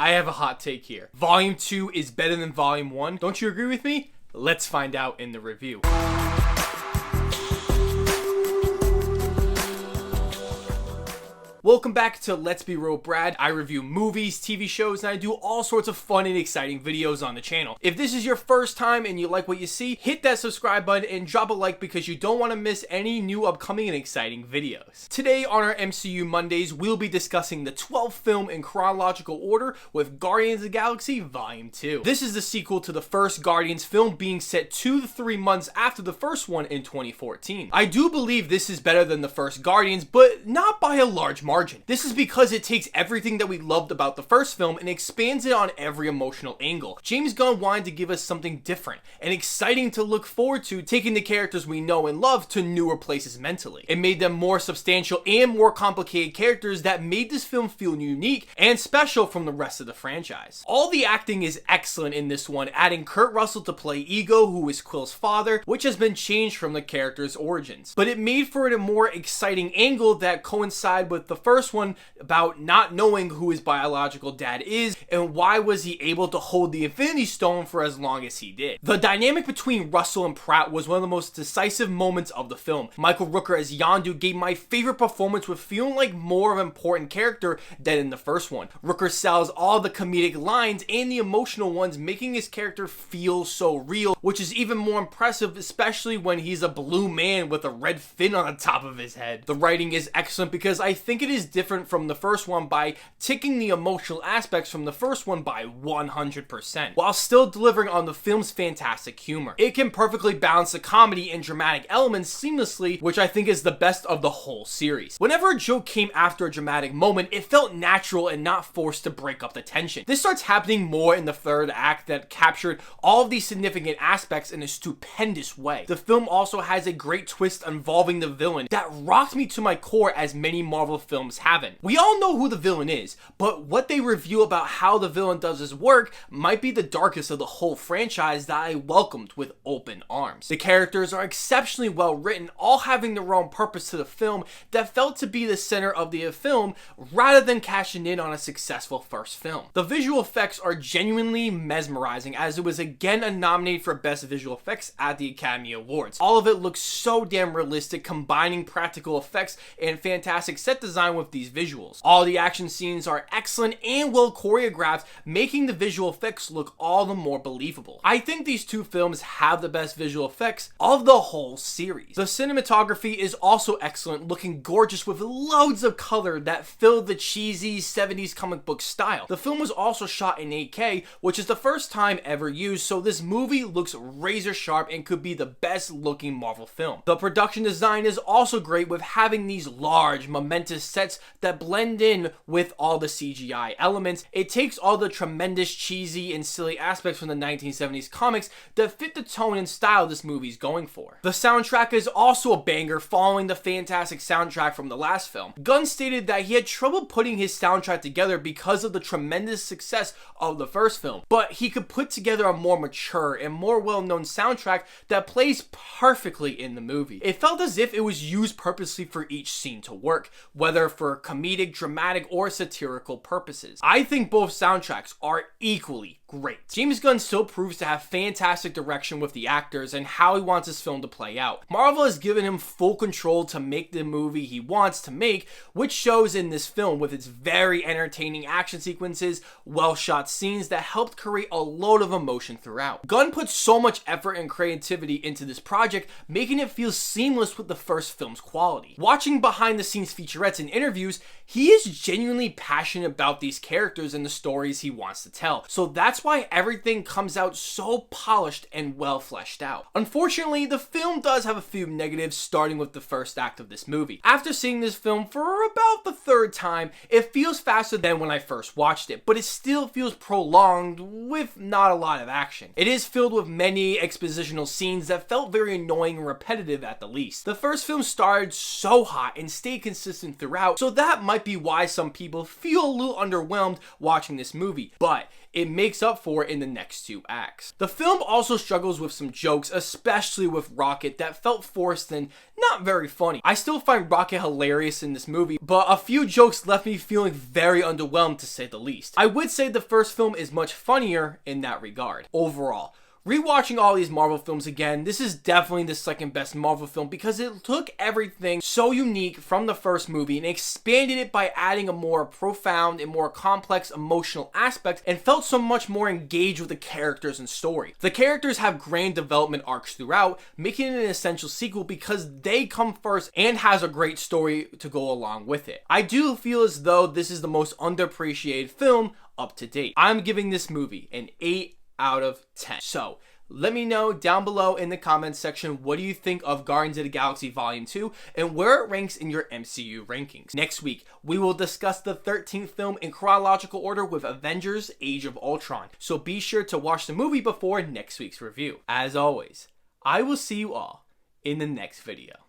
I have a hot take here. Volume 2 is better than Volume 1. Don't you agree with me? Let's find out in the review. Welcome back to Let's Be Real Brad. I review movies, TV shows, and I do all sorts of fun and exciting videos on the channel. If this is your first time and you like what you see, hit that subscribe button and drop a like because you don't want to miss any new upcoming and exciting videos. Today on our MCU Mondays, we'll be discussing the 12th film in chronological order with Guardians of the Galaxy Volume 2. This is the sequel to the first Guardians film, being set 2 to 3 months after the first one in 2014. I do believe this is better than the first Guardians, but not by a large margin. This is because it takes everything that we loved about the first film and expands it on every emotional angle. James Gunn wanted to give us something different and exciting to look forward to, taking the characters we know and love to newer places mentally. It made them more substantial and more complicated characters that made this film feel unique and special from the rest of the franchise. All the acting is excellent in this one, adding Kurt Russell to play Ego, who is Quill's father, which has been changed from the character's origins. But it made for a more exciting angle that coincided with the first one about not knowing who his biological dad is and why was he able to hold the Infinity Stone for as long as he did. The dynamic between Russell and Pratt was one of the most decisive moments of the film. Michael Rooker as Yondu gave my favorite performance with feeling like more of an important character than in the first one. Rooker sells all the comedic lines and the emotional ones, making his character feel so real, which is even more impressive, especially when he's a blue man with a red fin on the top of his head. The writing is excellent because I think it is different from the first one by ticking the emotional aspects from the first one by 100%, while still delivering on the film's fantastic humor. It can perfectly balance the comedy and dramatic elements seamlessly, which I think is the best of the whole series. Whenever a joke came after a dramatic moment, it felt natural and not forced to break up the tension. This starts happening more in the third act that captured all of these significant aspects in a stupendous way. The film also has a great twist involving the villain that rocked me to my core, as many Marvel films haven't. We all know who the villain is, but what they reveal about how the villain does his work might be the darkest of the whole franchise that I welcomed with open arms. The characters are exceptionally well written, all having their own purpose to the film that felt to be the center of the film rather than cashing in on a successful first film. The visual effects are genuinely mesmerizing, as it was again nominated for Best Visual Effects at the Academy Awards. All of it looks so damn realistic, combining practical effects and fantastic set design with these visuals. All the action scenes are excellent and well choreographed, making the visual effects look all the more believable. I think these two films have the best visual effects of the whole series. The cinematography is also excellent, looking gorgeous with loads of color that fill the cheesy 70s comic book style. The film was also shot in 8K, which is the first time ever used, so this movie looks razor sharp and could be the best looking Marvel film. The production design is also great, with having these large, momentous sets that blend in with all the CGI elements. It takes all the tremendous cheesy and silly aspects from the 1970s comics that fit the tone and style this movie's going for. The soundtrack is also a banger, following the fantastic soundtrack from the last film. Gunn stated that he had trouble putting his soundtrack together because of the tremendous success of the first film, but he could put together a more mature and more well-known soundtrack that plays perfectly in the movie. It felt as if it was used purposely for each scene to work, whether for comedic, dramatic, or satirical purposes. I think both soundtracks are equally great. James Gunn still proves to have fantastic direction with the actors and how he wants his film to play out. Marvel has given him full control to make the movie he wants to make, which shows in this film with its very entertaining action sequences, well-shot scenes that helped create a load of emotion throughout. Gunn put so much effort and creativity into this project, making it feel seamless with the first film's quality. Watching behind-the-scenes featurettes and interviews, he is genuinely passionate about these characters and the stories he wants to tell, so that's why everything comes out so polished and well fleshed out. Unfortunately, the film does have a few negatives, starting with the first act of this movie. After seeing this film for about the third time, it feels faster than when I first watched it, but it still feels prolonged with not a lot of action. It is filled with many expositional scenes that felt very annoying and repetitive at the least. The first film started so hot and stayed consistent throughout, so that might be why some people feel a little underwhelmed watching this movie, but it makes up up for in the next 2 acts. The film also struggles with some jokes, especially with Rocket, that felt forced and not very funny. I still find Rocket hilarious in this movie, but a few jokes left me feeling very underwhelmed, to say the least. I would say the first film is much funnier in that regard. Overall, rewatching all these Marvel films again, this is definitely the second best Marvel film because it took everything so unique from the first movie and expanded it by adding a more profound and more complex emotional aspect and felt so much more engaged with the characters and story. The characters have grand development arcs throughout, making it an essential sequel because they come first and has a great story to go along with it. I do feel as though this is the most underappreciated film up to date. I'm giving this movie an 8 out of 10. So let me know down below in the comments section, what do you think of Guardians of the Galaxy Volume 2 and where it ranks in your MCU rankings. Next week, we will discuss the 13th film in chronological order with Avengers Age of Ultron. So be sure to watch the movie before next week's review. As always, I will see you all in the next video.